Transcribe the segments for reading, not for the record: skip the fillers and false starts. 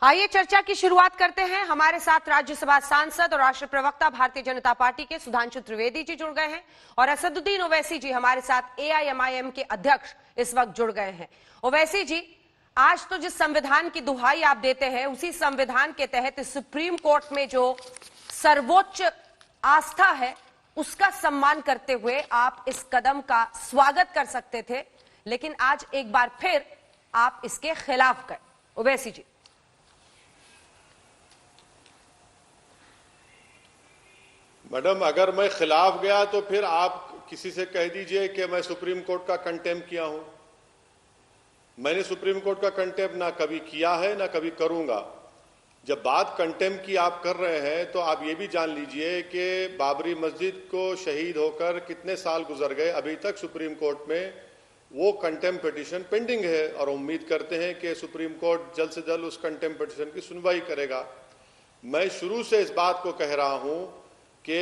आइए चर्चा की शुरुआत करते हैं। हमारे साथ राज्यसभा सांसद और राष्ट्रीय प्रवक्ता भारतीय जनता पार्टी के सुधांशु त्रिवेदी जी जुड़ गए हैं और असदुद्दीन ओवैसी जी हमारे साथ एआईएमआईएम के अध्यक्ष इस वक्त जुड़ गए हैं। ओवैसी जी, आज तो जिस संविधान की दुहाई आप देते हैं उसी संविधान के तहत सुप्रीम कोर्ट में जो सर्वोच्च आस्था है उसका सम्मान करते हुए आप इस कदम का स्वागत कर सकते थे, लेकिन आज एक बार फिर आप इसके खिलाफ गए। ओवैसी जी। मैडम, अगर मैं खिलाफ गया तो फिर आप किसी से कह दीजिए कि मैं सुप्रीम कोर्ट का कंटेम्प्ट किया हूं। मैंने सुप्रीम कोर्ट का कंटेम्प्ट ना कभी किया है ना कभी करूंगा। जब बात कंटेम्प्ट की आप कर रहे हैं तो आप ये भी जान लीजिए कि बाबरी मस्जिद को शहीद होकर कितने साल गुजर गए, अभी तक सुप्रीम कोर्ट में वो कंटेम्प्ट पिटीशन पेंडिंग है और उम्मीद करते हैं कि सुप्रीम कोर्ट जल्द से जल्द उस कंटेम्प्ट पिटीशन की सुनवाई करेगा। मैं शुरू से इस बात को कह रहा हूं कि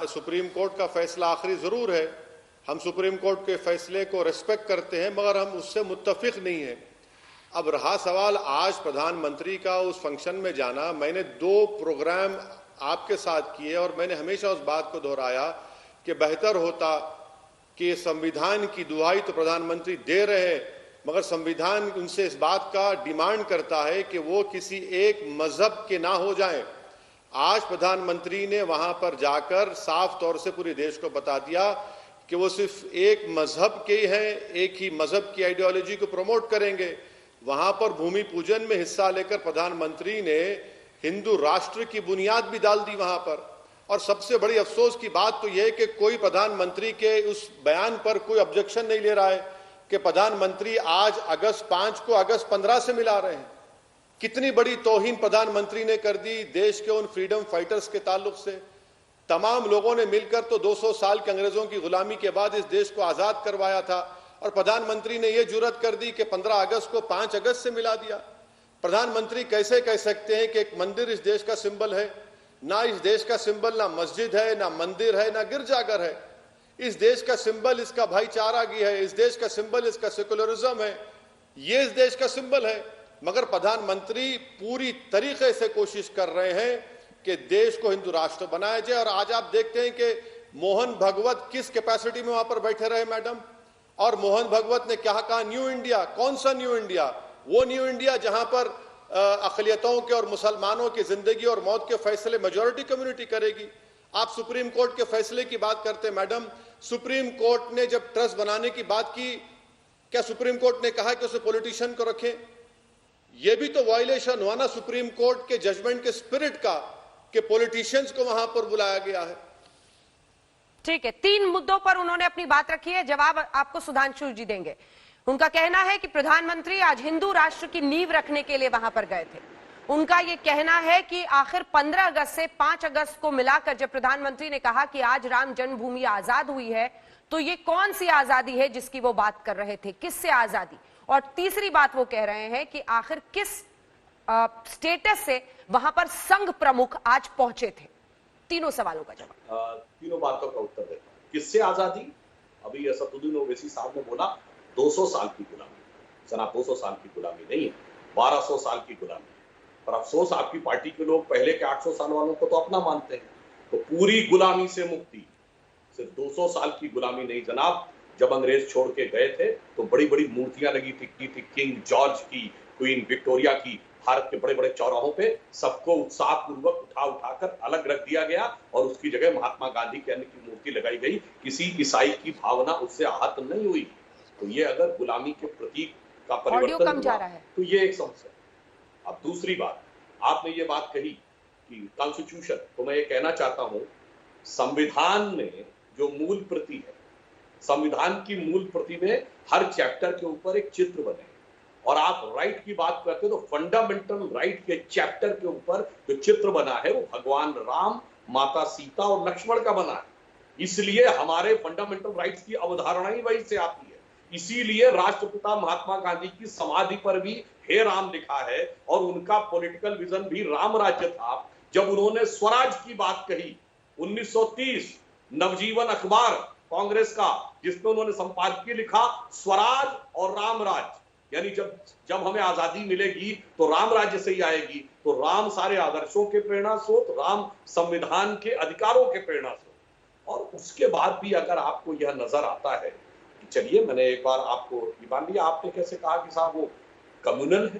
सुप्रीम कोर्ट का फैसला आखिरी जरूर है, हम सुप्रीम कोर्ट के फैसले को रिस्पेक्ट करते हैं, मगर हम उससे मुत्तफिक नहीं है। अब रहा सवाल आज प्रधानमंत्री का उस फंक्शन में जाना, मैंने 2 प्रोग्राम आपके साथ किए और मैंने हमेशा उस बात को दोहराया कि बेहतर होता कि संविधान की दुहाई तो प्रधानमंत्री दे रहे हैं, मगर संविधान उनसे इस बात का डिमांड करता है कि वो किसी एक मजहब के ना हो जाएं। आज प्रधानमंत्री ने वहां पर जाकर साफ तौर से पूरे देश को बता दिया कि वो सिर्फ एक मजहब के हैं, एक ही मजहब की आइडियोलॉजी को प्रमोट करेंगे। वहां पर भूमि पूजन में हिस्सा लेकर प्रधानमंत्री ने हिंदू राष्ट्र की बुनियाद भी डाल दी वहां पर। और सबसे बड़ी अफसोस की बात तो यह कि कोई प्रधानमंत्री के उस बयान पर कोई ऑब्जेक्शन नहीं ले रहा है कि प्रधानमंत्री आज अगस्त 5 को अगस्त 15 से मिला रहे हैं। कितनी बड़ी तौहीन प्रधानमंत्री ने कर दी देश के उन फ्रीडम फाइटर्स के ताल्लुक से। तमाम लोगों ने मिलकर तो 200 साल के अंग्रेजों की गुलामी के बाद इस देश को आजाद करवाया था और प्रधानमंत्री ने यह जुर्रत कर दी कि 15 अगस्त को 5 अगस्त से मिला दिया। प्रधानमंत्री कैसे कह सकते हैं कि एक मंदिर इस देश का सिंबल है? ना इस देश का सिंबल ना मस्जिद है, ना मंदिर है, ना गिरजाघर है। इस देश का सिंबल इसका भाईचारागी है, इस देश का सिंबल इसका सेकुलरिज्म है, ये इस देश का सिंबल है। मगर प्रधानमंत्री पूरी तरीके से कोशिश कर रहे हैं कि देश को हिंदू राष्ट्र बनाया जाए। और आज आप देखते हैं कि मोहन भगवत किस कैपेसिटी में वहां पर बैठे रहे मैडम, और मोहन भगवत ने क्या कहा? New India. कौन सा न्यू इंडिया? वो न्यू इंडिया जहां पर अक़लियतों के और मुसलमानों की जिंदगी और मौत के फैसले मेजॉरिटी कम्युनिटी करेगी। आप सुप्रीम कोर्ट के फैसले की बात करते हैं मैडम, सुप्रीम कोर्ट ने जब ट्रस्ट बनाने की बात की, क्या सुप्रीम कोर्ट ने कहा कि उसे पॉलिटिशियन को रखें? यह भी तो वायलेशन हुआ ना सुप्रीम कोर्ट के जजमेंट के स्पिरिट का कि पॉलिटिशियंस को वहां पर बुलाया गया है। ठीक है, 3 मुद्दों पर उन्होंने अपनी बात रखी है, जवाब आपको सुधांशु जी देंगे। उनका कहना है कि प्रधानमंत्री आज हिंदू राष्ट्र की नींव रखने के लिए वहां पर गए थे। उनका यह कहना है कि आखिर 15 अगस्त से 5 अगस्त को मिलाकर जब प्रधानमंत्री ने कहा कि आज राम जन्मभूमि आजाद हुई है, तो ये कौन सी आजादी है जिसकी वो बात कर रहे थे? किससे आजादी? और तीसरी बात वो कह रहे हैं कि आखिर किस स्टेटस से वहां पर संघ प्रमुख आज पहुंचे थे? तीनों सवालों का जवाब। तीनों बातों का उत्तर देता हूं। किससे आजादी? अभी असदुद्दीन ओवैसी साहब ने बोला 200 साल की गुलामी। सना 200 साल की गुलामी नहीं है, 1200 साल की गुलामी। पर अफसोस आपकी पार्टी के लोग पहले के 800 साल वालों को तो अपना मानते हैं। तो पूरी गुलामी से मुक्ति सिर्फ 200 साल की गुलामी नहीं जनाब। जब अंग्रेज छोड़ के गए थे तो बड़ी बड़ी मूर्तियां लगी थी किंग जॉर्ज की, क्वीन विक्टोरिया की। भारत के बड़े बड़े चौराहों पे सबको उत्साह पूर्वक उठाकर अलग रख दिया गया और उसकी जगह महात्मा गांधी के अन्य की मूर्ति लगाई गई। किसी ईसाई की भावना उससे आहत नहीं हुई। तो ये अगर गुलामी के प्रतीक का परिवर्तन कम जा रहा है तो ये एक समस्या। अब दूसरी बात, आपने ये बात कही कि कॉन्स्टिट्यूशन, तो मैं ये कहना चाहता हूं संविधान में जो मूल प्रति है, संविधान की मूल प्रति में हर चैप्टर के ऊपर एक चित्र बने। और आप राइट की बात करते हो तो फंडामेंटल राइट के चैप्टर के ऊपर जो चित्र बना है वो भगवान राम, माता सीता और लक्ष्मण का बना है। इसलिए हमारे फंडामेंटल राइट्स की अवधारणा ही वहीं से आती है। इसीलिए राष्ट्रपिता महात्मा गांधी की समाधि पर भी हे राम लिखा है और उनका पॉलिटिकल विजन भी राम राज्य था। जब उन्होंने स्वराज की बात कही 1930, नवजीवन अखबार कांग्रेस का, जिसमें उन्होंने संपादकीय लिखा स्वराज और रामराज, यानी जब हमें आजादी मिलेगी तो राम राज्य से ही आएगी, तो राम सारे आदर्शों के प्रेरणा स्रोत, राम संविधान के अधिकारों के प्रेरणा स्रोत। और उसके बाद भी अगर आपको यह नजर आता है कि चलिए, मैंने एक बार आपको ये मान लिया, आपने कैसे कहा कि साहब वो कम्युनल है।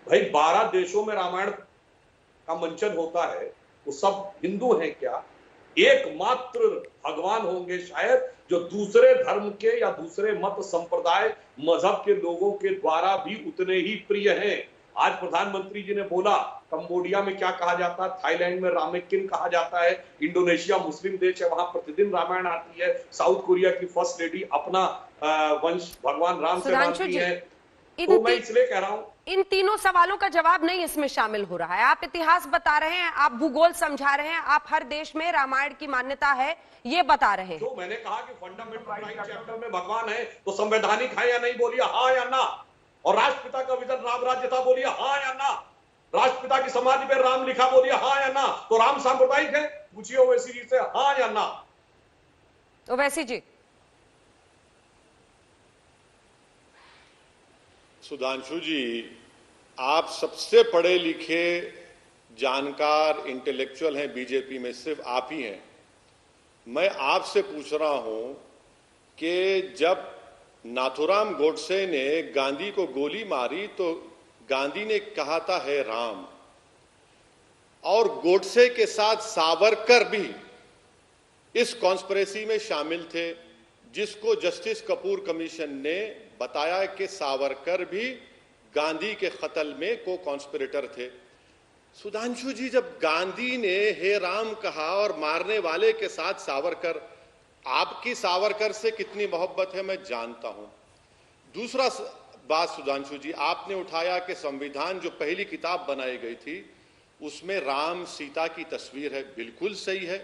भाई 12 देशों में रामायण का मंचन होता है, वो सब हिंदू हैं क्या? एकमात्र भगवान होंगे शायद जो दूसरे धर्म के या दूसरे मत संप्रदाय मजहब के लोगों के द्वारा भी उतने ही प्रिय हैं। आज प्रधानमंत्री जी ने बोला, कंबोडिया में क्या कहा जाता है, थाईलैंड में रामेकिन कहा जाता है, इंडोनेशिया मुस्लिम देश है, वहां प्रतिदिन रामायण आती है, साउथ कोरिया की फर्स्ट लेडी अपना वंश भगवान राम से मानती है। तो मैं इसलिए कह रहा हूं, इन तीनों सवालों का जवाब नहीं इसमें शामिल हो रहा है। आप इतिहास बता रहे हैं, आप भूगोल समझा रहे हैं, आप हर देश में रामायण की मान्यता है ये बता रहे हैं। जो मैंने कहा कि फंडामेंटल राइट चैप्टर में भगवान है तो संवैधानिक है या नहीं, बोलिए हाँ या ना। और राष्ट्रपिता का विजन राम राज्य था, बोलिए हाँ या ना। राष्ट्रपिता की समाधि पे राम लिखा, बोलिए हाँ या ना। तो राम सांप्रदायिक है, पूछिए ओवैसी जी से हाँ या ना। ओवैसी जी। सुधांशु जी, आप सबसे पढ़े लिखे जानकार इंटेलेक्चुअल हैं बीजेपी में, सिर्फ आप ही हैं। मैं आपसे पूछ रहा हूं कि जब नाथुराम गोडसे ने गांधी को गोली मारी तो गांधी ने कहा था है राम, और गोडसे के साथ सावरकर भी इस कॉन्स्पिरेसी में शामिल थे, जिसको जस्टिस कपूर कमीशन ने बताया कि सावरकर भी गांधी के कत्ल में को कॉन्स्पिरेटर थे। सुधांशु जी, जब गांधी ने हे राम कहा और मारने वाले के साथ सावरकर, आपकी सावरकर से कितनी मोहब्बत है मैं जानता हूं। दूसरा बात सुधांशु जी, आपने उठाया कि संविधान जो पहली किताब बनाई गई थी उसमें राम सीता की तस्वीर है, बिल्कुल सही है।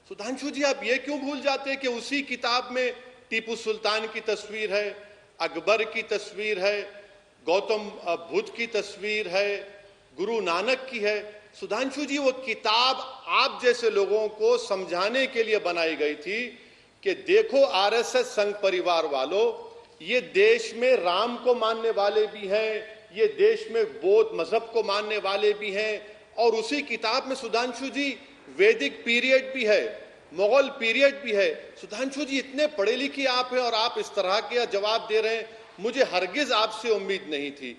सुधांशु जी, आप ये क्यों भूल जाते हैं कि उसी किताब में टीपू सुल्तान की तस्वीर है, अकबर की तस्वीर है, गौतम बुद्ध की तस्वीर है, गुरु नानक की है। सुधांशु जी, वो किताब आप जैसे लोगों को समझाने के लिए बनाई गई थी कि देखो आरएसएस संघ परिवार वालों, ये देश में राम को मानने वाले भी हैं, ये देश में बौद्ध मजहब को मानने वाले भी हैं, और उसी किताब में सुधांशु जी वैदिक पीरियड भी है, मुगल पीरियड भी है। सुधांशु जी, इतने पढ़े लिखे आप हैं और आप इस तरह के जवाब दे रहे हैं, मुझे हरगिज आपसे उम्मीद नहीं थी।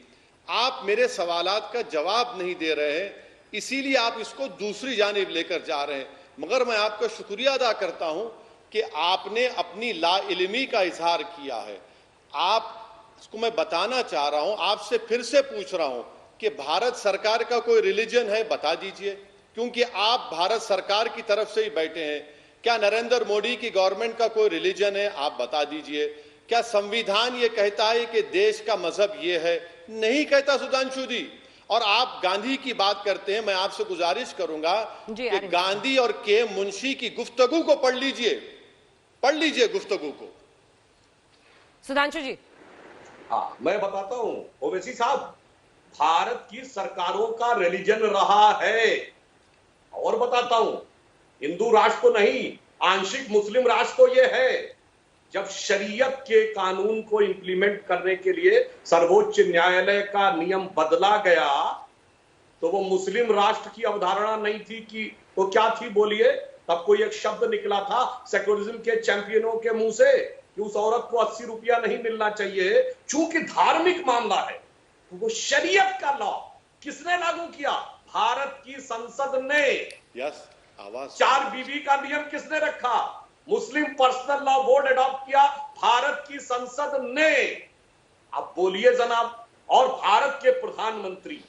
आप मेरे सवालात का जवाब नहीं दे रहे हैं, इसीलिए आप इसको दूसरी जानिब लेकर जा रहे हैं। मगर मैं आपका शुक्रिया अदा करता हूं कि आपने अपनी लाइल्मी का इजहार किया है। आपको मैं बताना चाह रहा हूं, आपसे फिर से पूछ रहा हूं कि भारत सरकार का कोई रिलीजन है, बता दीजिए, क्योंकि आप भारत सरकार की तरफ से ही बैठे हैं। क्या नरेंद्र मोदी की गवर्नमेंट का कोई रिलीजन है, आप बता दीजिए। क्या संविधान ये कहता है कि देश का मजहब ये है? नहीं कहता सुधांशु जी। और आप गांधी की बात करते हैं, मैं आपसे गुजारिश करूंगा कि गांधी और के मुंशी की गुफ्तगू को पढ़ लीजिए गुफ्तगू को। सुधांशु जी। हाँ, मैं बताता हूं ओवैसी साहब, भारत की सरकारों का रिलीजन रहा है। और बताता हूं, हिंदू राष्ट्र को नहीं, आंशिक मुस्लिम राष्ट्र को यह है। जब शरीयत के कानून को इंप्लीमेंट करने के लिए सर्वोच्च न्यायालय का नियम बदला गया, तो वो मुस्लिम राष्ट्र की अवधारणा नहीं थी कि तो क्या थी, बोलिए। तब कोई एक शब्द निकला था सेक्युलरिज्म के चैंपियनों के मुंह से कि उस औरत को 80 रुपया नहीं मिलना चाहिए, चूंकि धार्मिक मामला है। तो वो शरीयत का लॉ किसने लागू किया? भारत की संसद ने। यस, आवाज। 4 बीवी का नियम किसने रखा? मुस्लिम पर्सनल लॉ बोर्ड अडॉप्ट किया भारत की संसद ने। अब बोलिए जनाब। और भारत के प्रधानमंत्री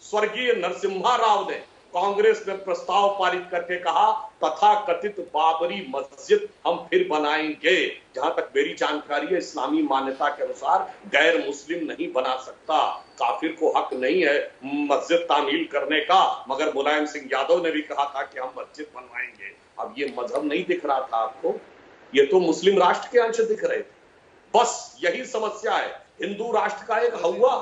स्वर्गीय नरसिम्हा राव ने कांग्रेस में प्रस्ताव पारित करके कहा, तथाकथित बाबरी मस्जिद हम फिर बनाएंगे। जहां तक मेरी जानकारी है, इस्लामी मान्यता के अनुसार गैर मुस्लिम नहीं बना सकता, काफिर को हक नहीं है मस्जिद तामील करने का। मगर मुलायम सिंह यादव ने भी कहा था कि हम मस्जिद बनवाएंगे। अब ये मजहब नहीं दिख रहा था आपको, ये तो मुस्लिम राष्ट्र के अंश दिख रहे थे। बस यही समस्या है। हिंदू राष्ट्र का एक हवा,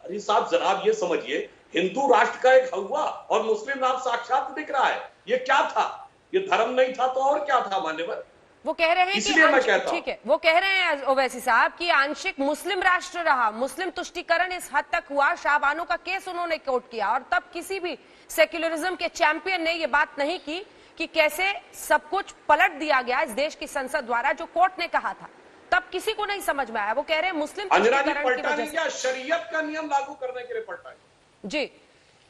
अरे साहब जनाब ये समझिए, हिंदू राष्ट्र का एक हवा और मुस्लिम राष्ट्र साक्षात दिख रहा है। ये क्या था? ये धर्म नहीं था तो और क्या था मान्यवर? वो कह रहे हैं कि इसलिए मैं कहता हूं, ठीक है, वो कह रहे हैं ओवैसी साहब कि आंशिक मुस्लिम राष्ट्र रहा, मुस्लिम तुष्टीकरण इस हद तक हुआ, शाहबानो का केस उन्होंने कोर्ट किया, और तब किसी भी सेक्युलरिज्म के चैंपियन ने ये बात नहीं की कि कैसे सब कुछ पलट दिया गया इस देश की संसद द्वारा, जो कोर्ट ने कहा था, तब किसी को नहीं समझ में आया। वो कह रहे हैं मुस्लिम तुष्टीकरण की वजह से, शरीयत का नियम लागू करने के लिए पलटा है जी,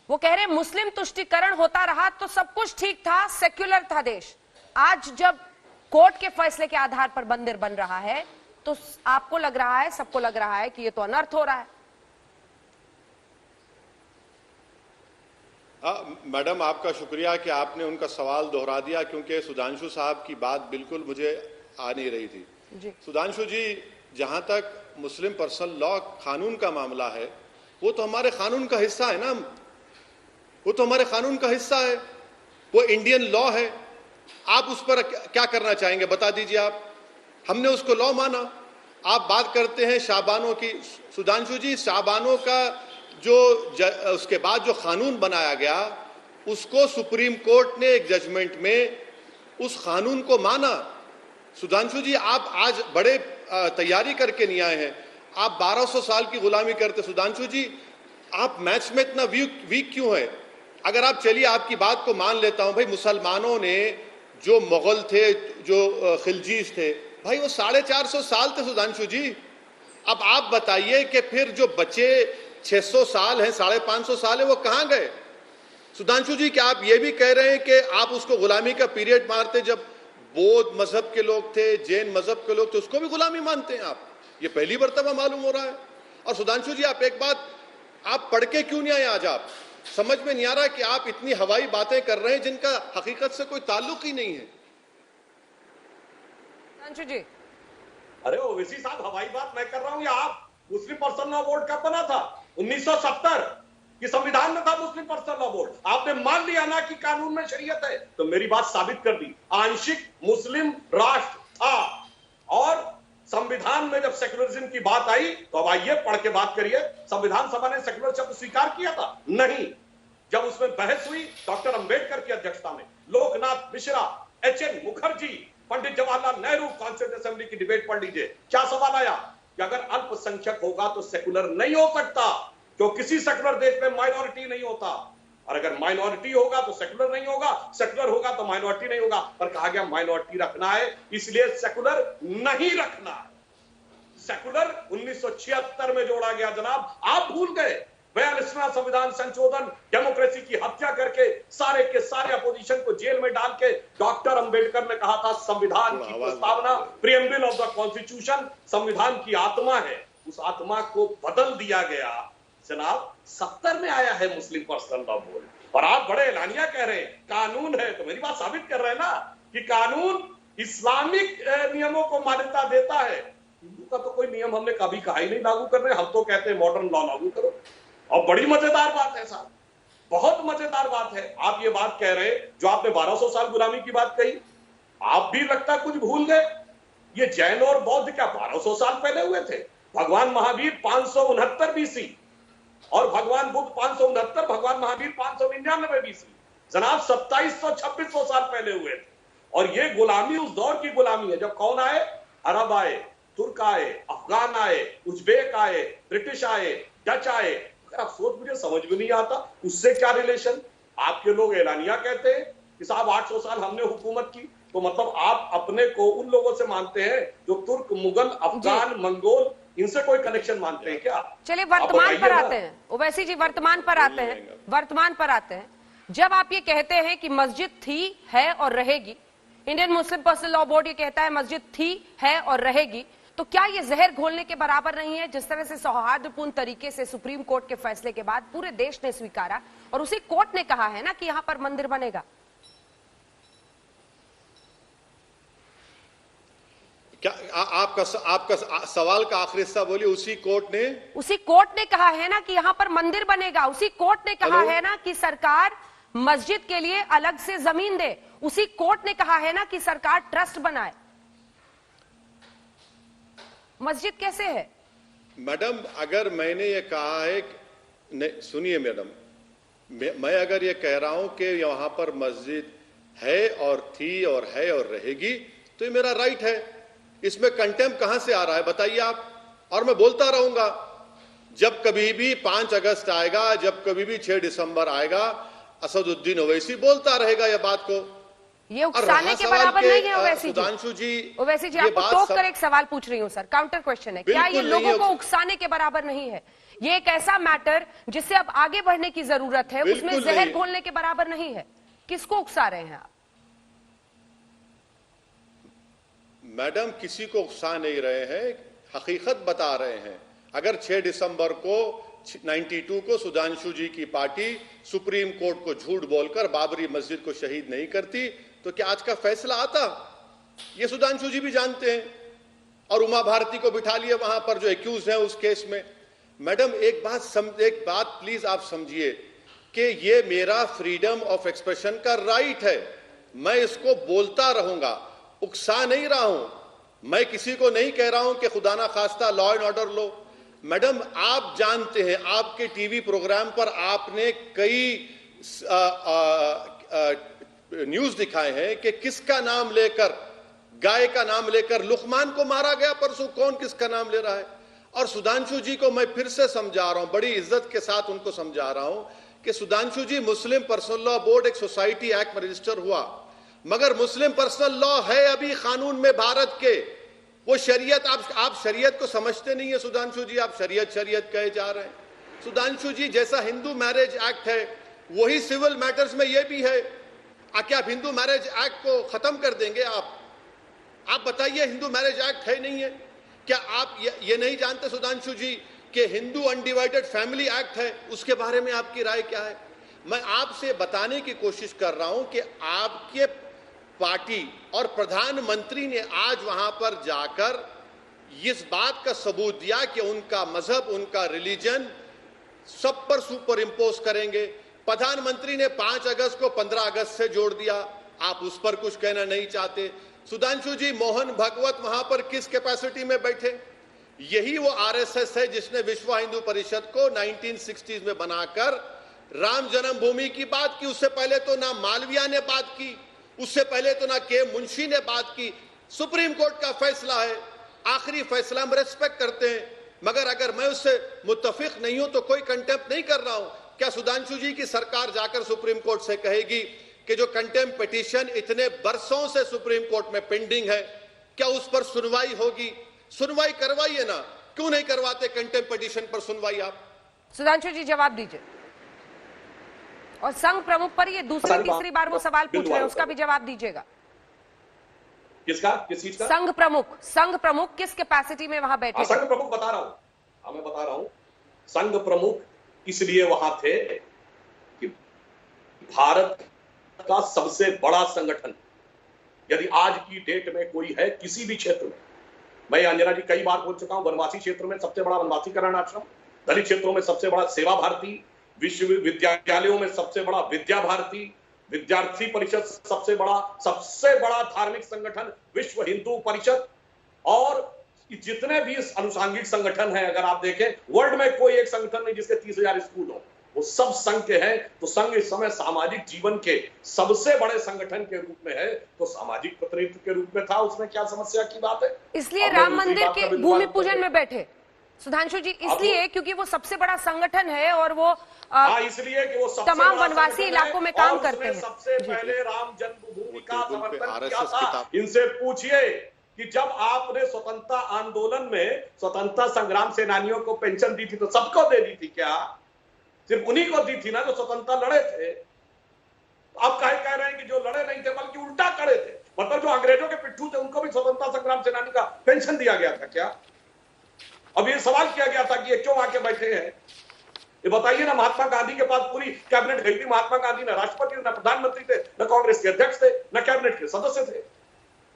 वो कह रहे हैं मुस्लिम तुष्टीकरण होता रहा तो सब कुछ ठीक था, सेक्युलर था देश। आज जब कोर्ट के फैसले के आधार पर मंदिर बन रहा है तो आपको लग रहा है, सबको लग रहा है कि ये तो अनर्थ हो रहा है। मैडम, आपका शुक्रिया कि आपने उनका सवाल दोहरा दिया, क्योंकि सुधांशु साहब की बात बिल्कुल मुझे आ नहीं रही थी जी। सुधांशु जी, जहां तक मुस्लिम पर्सनल लॉ कानून का मामला है, वो तो हमारे कानून का हिस्सा है ना, वो तो हमारे कानून का हिस्सा है, वो इंडियन लॉ है। आप उस पर क्या करना चाहेंगे, बता दीजिए आप। हमने उसको लॉ माना। आप बात करते हैं शाबानों की। सुधांशु जी, शाबानों का जो उसके बाद जो कानून बनाया गया, उसको सुप्रीम कोर्ट ने एक जजमेंट में उस कानून को माना। सुधांशु जी, आप आज बड़े तैयारी करके नहीं आए हैं। आप 1200 साल की गुलामी करते। सुधांशु जी, आप मैथ्स में इतना वीक क्यों है? अगर आप, चलिए आपकी बात को मान लेता हूं, भाई मुसलमानों ने जो मुगल थे, जो खिलजीज थे, भाई वो 450 साल थे सुधांशु जी। अब आप बताइए कि फिर जो बचे 600 साल हैं, 550 साल है, वो कहां गए? सुधांशु जी, क्या आप ये भी कह रहे हैं कि आप उसको गुलामी का पीरियड मारते? जब बौद्ध मजहब के लोग थे, जैन मजहब के लोग थे, उसको भी गुलामी मानते हैं आप? ये पहली मर्तबा मालूम हो रहा है। और सुधांशु जी, आप एक बात, आप पढ़ के क्यों नहीं आए आज? आप समझ में नहीं आ रहा कि आप इतनी हवाई बातें कर रहे हैं जिनका हकीकत से कोई ताल्लुक ही नहीं है। सुधांशु जी, अरे ओवैसी साहब, हवाई बात मैं कर रहा हूं या आप? मुस्लिम पर्सनल लॉ बोर्ड कब बना था? 1970 की संविधान में था मुस्लिम पर्सनल लॉ बोर्ड। आपने मान लिया ना कि कानून में शरीयत है, तो मेरी बात साबित कर दी। आंशिक मुस्लिम राष्ट्र था, और संविधान में जब सेक्युलरिज्म की बात आई तो अब आइए पढ़ के बात करिए। संविधान सभा ने सेक्युलर शब्द स्वीकार किया था? नहीं। जब उसमें बहस हुई डॉक्टर अंबेडकर की अध्यक्षता में, Loknath Mishra, H.N.. Mukherjee, Pandit Jawaharlal Nehru, constituent assembly की डिबेट पढ़ लीजिए। क्या सवाल आया कि अगर अल्पसंख्यक होगा तो सेक्युलर नहीं हो सकता, क्यों किसी सेक्युलर देश में माइनॉरिटी नहीं होता, और अगर माइनॉरिटी होगा तो सेक्युलर नहीं होगा, सेक्युलर होगा तो माइनॉरिटी नहीं होगा। पर कहा गया माइनॉरिटी रखना है, इसलिए सेक्युलर नहीं रखना है। सेक्युलर 1976 में जोड़ा गया जनाब, आप भूल गए। 42वां संविधान संशोधन, डेमोक्रेसी की हत्या करके सारे के सारे अपोजिशन को जेल में डाल के डॉक्टर अंबेडकर ने कहा था संविधान की प्रस्तावना, प्रीएम्बल ऑफ द कॉन्स्टिट्यूशन, संविधान की आत्मा है। उस आत्मा को बदल दिया गया जनाब। 70 में आया है मुस्लिम पर्सनल लॉ बोर्ड, और आप बड़े एलानिया कह रहे हैं कानून है। तो मेरी बात साबित कर रहे हैं ना कि कानून इस्लामिक नियमों को मान्यता देता है। हिंदू का तो कोई नियम हमने कभी कहा ही नहीं लागू कर रहे। हम तो कहते हैं मॉडर्न लॉ लागू करो। और बड़ी मजेदार बात है साहब, बहुत मजेदार बात है। आप ये बात कह रहे हैं, जो आपने 1200 साल गुलामी की बात कही, आप भी लगता कुछ भूल गए। ये जैन और बौद्ध क्या 1200 साल पहले हुए थे? भगवान महावीर 569 बीसी और भगवान बुद्ध 569, भगवान महावीर 599 बीसी। जनाब 2700-2600 साल पहले हुए थे। और ये गुलामी उस दौर की गुलामी है जब कौन आए? अरब आए, तुर्क आए, अफगान आए, उज्बेक आए, ब्रिटिश आए, डच आए। अगर आप सोच मुझे समझ में नहीं आता उससे क्या रिलेशन। आपके लोग एलानिया कहते हैं कि साहब 800 साल हमने हुकूमत की, तो मतलब आप अपने को उन लोगों से मानते हैं जो तुर्क, मुगल, अफगान, मंगोल, इनसे कोई कनेक्शन मानते हैं क्या? चलिए वर्तमान पर आते हैं ओवैसी जी, वर्तमान पर आते हैं, वर्तमान पर आते हैं। जब आप ये कहते हैं कि मस्जिद थी, है और रहेगी, Indian Muslim personal law board ये कहता है मस्जिद थी, है और रहेगी, तो क्या ये जहर घोलने के बराबर नहीं है? जिस तरह से सौहार्दपूर्ण तरीके से सुप्रीम कोर्ट के फैसले के बाद पूरे देश ने स्वीकारा, और उसी कोर्ट ने कहा है ना कि यहां पर मंदिर बनेगा। क्या आपका सवाल का आखिरी हिस्सा बोलिए। उसी कोर्ट ने कहा है ना कि यहां पर मंदिर बनेगा। उसी कोर्ट ने कहा है ना कि सरकार मस्जिद के लिए अलग से जमीन दे। उसी कोर्ट ने कहा है ना कि सरकार ट्रस्ट बनाए। मस्जिद कैसे है? मैडम, अगर मैंने ये कहा है, सुनिए मैडम, मैं अगर ये कह रहा हूं कि यहां पर मस्जिद है और थी और है और रहेगी, तो ये मेरा राइट है। इसमें कंटेम्प्ट कहां से आ रहा है बताइए आप। और मैं बोलता रहूंगा, जब कभी भी 5 अगस्त आएगा, जब कभी भी 6 दिसंबर आएगा, असदुद्दीन ओवैसी बोलता रहेगा ये बात को। ये उकसाने के बराबर नहीं है ओवैसी जी। ओवैसी जी, आपको टोक कर एक सवाल पूछ रही हूं सर, काउंटर क्वेश्चन है, क्या ये लोगों को उकसाने के बराबर नहीं है? ये एक ऐसा मैटर जिससे अब आगे बढ़ने की जरूरत है, उसमें जहर घोलने के बराबर नहीं है। किसको उकसा रहे हैं आप? मैडम, किसी को उकसा नहीं रहे हैं, हकीकत बता रहे हैं। अगर 6 दिसंबर को 92 को सुधांशु जी की पार्टी सुप्रीम कोर्ट को झूठ बोलकर बाबरी मस्जिद को शहीद नहीं करती तो क्या आज का फैसला आता? ये सुधांशु जी भी जानते हैं। और उमा भारती को बिठा लिए वहां पर जो एक्यूज है उस केस में। मैडम, एक बात प्लीज आप समझिए कि ये मेरा फ्रीडम ऑफ एक्सप्रेशन का राइट है। मैं इसको बोलता रहूंगा, उकसा नहीं रहा हूं। मैं किसी को नहीं कह रहा हूं कि खुदा ना खास्ता लॉ एंड ऑर्डर लो। मैडम, आप जानते हैं, आपके टीवी प्रोग्राम पर आपने कई न्यूज दिखाए हैं कि किसका नाम लेकर, गाय का नाम लेकर लुकमान को मारा गया परसों। कौन किसका नाम ले रहा है? और सुधांशु जी को मैं फिर से समझा रहा हूं, बड़ी इज्जत के साथ उनको समझा रहा हूं कि सुधांशु जी, मुस्लिम पर्सनल लॉ बोर्ड एक सोसाइटी एक्ट में रजिस्टर हुआ, मगर मुस्लिम पर्सनल लॉ है अभी कानून में भारत के। वो शरीयत, आप शरीयत को समझते नहीं है सुधांशु जी, आप शरीयत कहे जा रहे हैं। सुधांशु जी, जैसा हिंदू मैरिज एक्ट है वही सिविल मैटर्स में ये भी है। क्या आप हिंदू मैरिज एक्ट को खत्म कर देंगे? आप बताइए, हिंदू मैरिज एक्ट है नहीं है? क्या आप ये नहीं जानते सुधांशु जी कि हिंदू अनडिवाइडेड फैमिली एक्ट है? उसके बारे में आपकी राय क्या है? मैं आपसे बताने की कोशिश कर रहा हूं कि आपके पार्टी और प्रधानमंत्री ने आज वहां पर जाकर इस बात का सबूत दिया कि उनका मजहब, उनका रिलीजन सब पर सुपर इंपोज करेंगे। प्रधानमंत्री ने 5 अगस्त को 15 अगस्त से जोड़ दिया। आप उस पर कुछ कहना नहीं चाहते। सुधांशु जी, मोहन भागवत वहां पर किस कैपेसिटी में बैठे? यही वो आरएसएस है जिसने विश्व हिंदू परिषद को 1960s में बनाकर राम जन्मभूमि की बात की। उससे पहले तो ना मालविया ने बात की, उससे पहले तो ना के मुंशी ने बात की। सुप्रीम कोर्ट का फैसला है, आखिरी फैसला हम रेस्पेक्ट करते हैं, मगर अगर मैं उससे मुत्तफिक नहीं हूं तो कोई कंटेम्प्ट नहीं कर रहा हूं। क्या सुधांशु जी की सरकार जाकर सुप्रीम कोर्ट से कहेगी कि जो कंटेम्प्ट पिटीशन इतने बरसों से सुप्रीम कोर्ट में पेंडिंग है, क्या उस पर सुनवाई होगी? सुनवाई करवाइए ना, क्यों नहीं करवाते कंटेम्प्ट पिटीशन पर सुनवाई? आप सुधांशु जी जवाब दीजिए। और संघ प्रमुख पर ये दूसरी तीसरी बार वो सवाल पूछ रहे हैं, उसका भी जवाब दीजिएगा। किसका? किस चीज का? संघ प्रमुख किस कैपेसिटी में वहां बैठे? संघ प्रमुख बता रहा हूं, मैं बता रहा हूं। संघ प्रमुख इसलिए वहां थे कि भारत का सबसे बड़ा संगठन यदि आज की डेट में कोई है किसी भी क्षेत्र में, मैं अंजना जी कई बार बोल चुका हूं, वनवासी क्षेत्र में सबसे बड़ा वनवासी कल्याण आश्रम, दलित क्षेत्रों में सबसे बड़ा सेवा भारती, विश्वविद्यालयों में सबसे बड़ा विद्या भारती, विद्यार्थी परिषद सबसे बड़ा धार्मिक संगठन विश्व हिंदू परिषद, और जितने भी अनुसांगिक संगठन हैं, अगर आप देखें वर्ल्ड में कोई एक संगठन नहीं जिसके 30,000 स्कूल हो, वो सब संघ के हैं। तो संघ इस समय सामाजिक जीवन के सबसे बड़े संगठन के रूप में है, तो सामाजिक प्रतिनिधित्व के रूप में था, उसमें क्या समस्या की बात है? इसलिए राम मंदिर के भूमि पूजन में बैठे सुधांशु जी, इसलिए क्योंकि वो सबसे बड़ा संगठन है और वो इसलिए कि वो सबसे तमाम वनवासी इलाकों में काम करते हैं। सबसे पहले राम जन्मभूमि का समर्थन किया था। इनसे पूछिए कि जब आपने स्वतंत्रता आंदोलन में स्वतंत्रता संग्राम सेनानियों को पेंशन दी थी तो सबको दे दी थी क्या? सिर्फ उन्हीं को दी थी ना जो स्वतंत्रता लड़े थे। आप कह रहे हैं कि जो लड़े नहीं थे बल्कि उल्टा खड़े थे, मतलब जो अंग्रेजों के पिट्ठू थे उनको भी स्वतंत्रता संग्राम सेनानी का पेंशन दिया गया था क्या? अब ये सवाल किया गया था कि ये क्यों आके बैठे हैं? ये बताइए ना। महात्मा गांधी के पास पूरी कैबिनेट गई थी। महात्मा गांधी न राष्ट्रपति न प्रधानमंत्री थे, न कांग्रेस के अध्यक्ष थे, न कैबिनेट के सदस्य थे।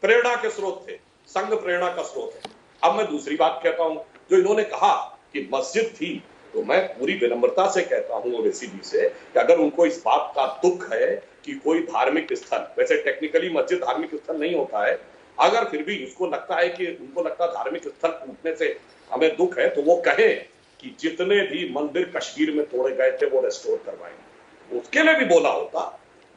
प्रेरणा के स्रोत थे, संघ प्रेरणा का स्रोत है। अब मैं दूसरी बात कहता हूं, जो इन्होंने कहा कि मस्जिद थी, तो मैं पूरी विनम्रता से कहता हूं ओवैसी जी से कि अगर उनको इस बात का दुख है कि कोई धार्मिक स्थल, वैसे टेक्निकली मस्जिद धार्मिक स्थल नहीं होता है, अगर फिर भी उसको लगता है कि उनको लगता है धार्मिक स्थल टूटने से हमें दुख है, तो वो कहें कि जितने भी मंदिर कश्मीर में तोड़े गए थे वो रेस्टोर करवाएंगे। उसके लिए भी बोला होता।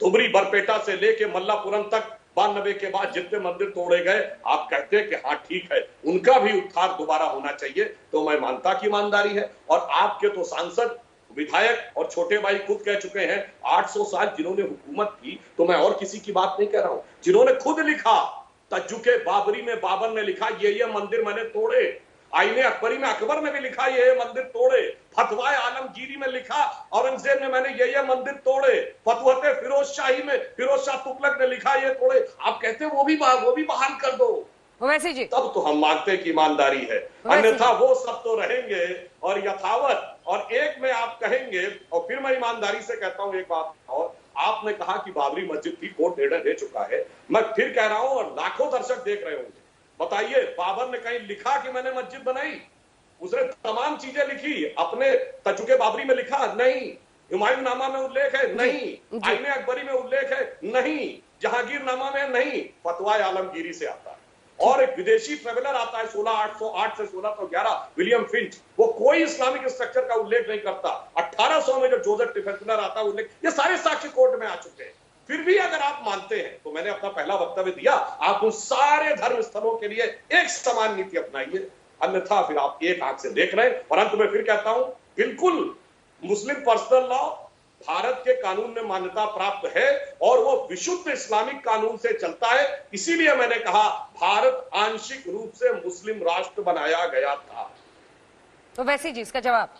धुबरी बरपेटा से लेके मल्लापुरम तक 92 के बाद जितने मंदिर तोड़े गए, आप कहते हैं कि हाँ ठीक है, उनका भी उद्धार दोबारा होना चाहिए, तो मैं मानता कि ईमानदारी है। और आपके तो सांसद, विधायक और छोटे भाई खुद कह चुके हैं 800 साल जिन्होंने हुकूमत की, तो मैं और किसी की बात नहीं कह रहा हूं, जिन्होंने खुद लिखा तजुके बाबरी में बाबर ने लिखा ये मंदिर मैंने तोड़े, आईने अकबरी में अकबर ने भी लिखा ये मंदिर तोड़े, फतवाए आलमगीरी में लिखा औरंगजेब ने मैंने ये मंदिर तोड़े, फतवते फिरोज शाही में फिरोज शाह तुगलक ने लिखा ये तोड़े, आप कहते हैं वो भी बहाल कर दो, ओवैसी जी तब तो हम मानते हैं कि ईमानदारी है, अन्यथा वो सब तो रहेंगे और यथावत। और एक में आप कहेंगे, और फिर मैं ईमानदारी से कहता हूं एक बात और, आपने कहा कि बाबरी मस्जिद की कोर्ट निर्णय दे चुका है, मैं फिर कह रहा हूं और लाखों दर्शक देख रहे होंगे, बताइए बाबर ने कहीं लिखा कि मैंने मस्जिद बनाई? उसने तमाम चीजें लिखी, अपने तजुके बाबरी में लिखा नहीं, हुमायूं नामा में उल्लेख है नहीं, आईने अकबरी में उल्लेख है नहीं, जहांगीर नामा में नहीं, फतवाए आलमगीरी से आता है। और एक विदेशी ट्रेवलर आता है 16808 से 1611, विलियम फिंच, वो कोई इस्लामिक स्ट्रक्चर का उल्लेख नहीं करता। 1800 में जो जोसेफ टिफेंसलर आता है उल्लेख, ये सारे साक्ष्य कोर्ट में आ चुके हैं। फिर भी अगर आप मानते हैं तो मैंने अपना पहला वक्तव्य दिया, आप उन सारे धर्म स्थलों के लिए एक समान नीति अपनाइए, अन्यथा फिर आप एक आंख से देख रहे हैं। और अंत में फिर कहता हूं, बिल्कुल मुस्लिम पर्सनल लॉ भारत के कानून में मान्यता प्राप्त है और वो विशुद्ध इस्लामिक कानून से चलता है, इसीलिए मैंने कहा भारत आंशिक रूप से मुस्लिम राष्ट्र बनाया गया था। तो वैसे जी इसका जवाब,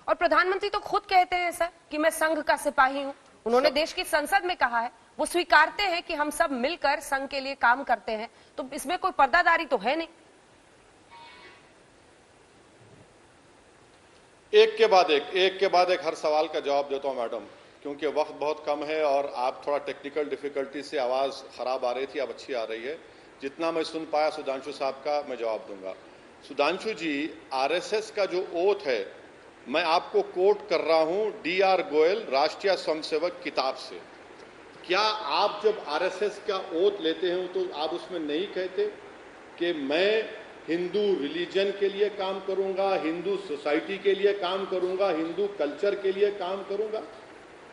और प्रधानमंत्री तो खुद कहते हैं सर कि मैं संघ का सिपाही हूं, उन्होंने देश की संसद में कहा है, वो स्वीकारते हैं कि हम सब मिलकर संघ के लिए काम करते हैं, तो इसमें कोई पर्दादारी तो है नहीं। एक के बाद एक हर सवाल का जवाब देता हूं मैडम, क्योंकि वक्त बहुत कम है और आप थोड़ा टेक्निकल डिफिकल्टी से आवाज़ खराब आ रही थी, अब अच्छी आ रही है। जितना मैं सुन पाया सुधांशु साहब का मैं जवाब दूंगा। सुधांशु जी, आरएसएस का जो ओथ है, मैं आपको कोट कर रहा हूं DR गोयल राष्ट्रीय स्वयंसेवक किताब से। क्या आप जब आरएसएस का ओथ लेते हैं तो आप उसमें नहीं कहते कि मैं हिंदू रिलीजन के लिए काम करूंगा, हिंदू सोसाइटी के लिए काम करूंगा, हिंदू कल्चर के लिए काम करूंगा?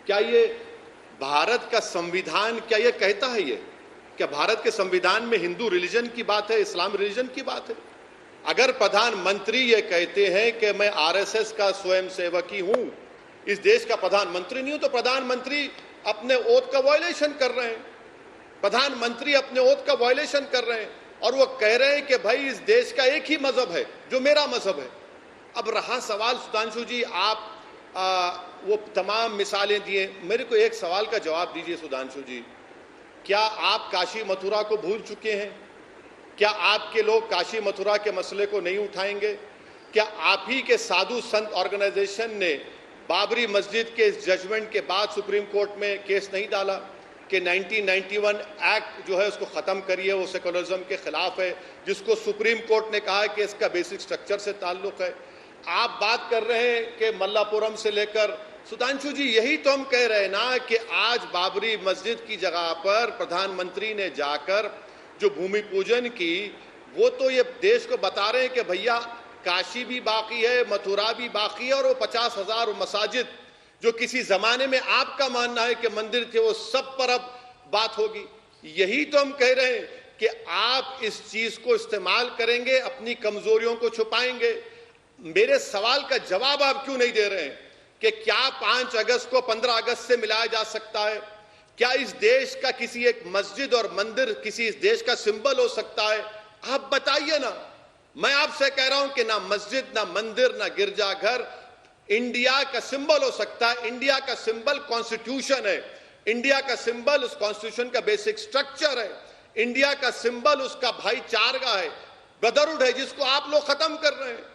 क्या ये भारत का संविधान क्या ये कहता है? ये क्या भारत के संविधान में हिंदू रिलीजन की बात है, इस्लाम रिलीजन की बात है? अगर प्रधानमंत्री ये कहते हैं कि मैं आरएसएस का स्वयंसेवकी हूं, इस देश का प्रधानमंत्री नहीं हूं, तो प्रधानमंत्री अपने ओथ का वायलेशन कर रहे हैं। प्रधानमंत्री अपने ओथ का वायलेशन कर रहे हैं और वो कह रहे हैं कि भाई इस देश का एक ही मजहब है जो मेरा मजहब है। अब रहा सवाल सुधांशु जी, आप वो तमाम मिसालें दिए, मेरे को एक सवाल का जवाब दीजिए सुधांशु जी, क्या आप काशी मथुरा को भूल चुके हैं? क्या आपके लोग काशी मथुरा के मसले को नहीं उठाएंगे? क्या आप ही के साधु संत ऑर्गेनाइजेशन ने बाबरी मस्जिद के इस जजमेंट के बाद सुप्रीम कोर्ट में केस नहीं डाला कि 1991 एक्ट जो है उसको ख़त्म करिए, वो सेकुलरिज्म के खिलाफ है, जिसको सुप्रीम कोर्ट ने कहा है कि इसका बेसिक स्ट्रक्चर से ताल्लुक है? आप बात कर रहे हैं कि मल्लापुरम से लेकर, सुधांशु जी यही तो हम कह रहे हैं ना कि आज बाबरी मस्जिद की जगह पर प्रधानमंत्री ने जाकर जो भूमि पूजन की, वो तो ये देश को बता रहे हैं कि भैया काशी भी बाकी है, मथुरा भी बाकी है, और वो 50,000 मसाजिद जो किसी जमाने में आपका मानना है कि मंदिर थे, वो सब पर अब बात होगी। यही तो हम कह रहे हैं कि आप इस चीज को इस्तेमाल करेंगे, अपनी कमजोरियों को छुपाएंगे। मेरे सवाल का जवाब आप क्यों नहीं दे रहे हैं कि क्या 5 अगस्त को 15 अगस्त से मिलाया जा सकता है? क्या इस देश का किसी एक मस्जिद और मंदिर किसी इस देश का सिंबल हो सकता है? आप बताइए ना। मैं आपसे कह रहा हूं कि ना मस्जिद, ना मंदिर, ना गिरजाघर इंडिया का सिंबल हो सकता है। इंडिया का सिंबल कॉन्स्टिट्यूशन है, इंडिया का सिंबल उस कॉन्स्टिट्यूशन का बेसिक स्ट्रक्चर है, इंडिया का सिंबल उसका भाईचारा है, ब्रदरहुड है, जिसको आप लोग खत्म कर रहे हैं।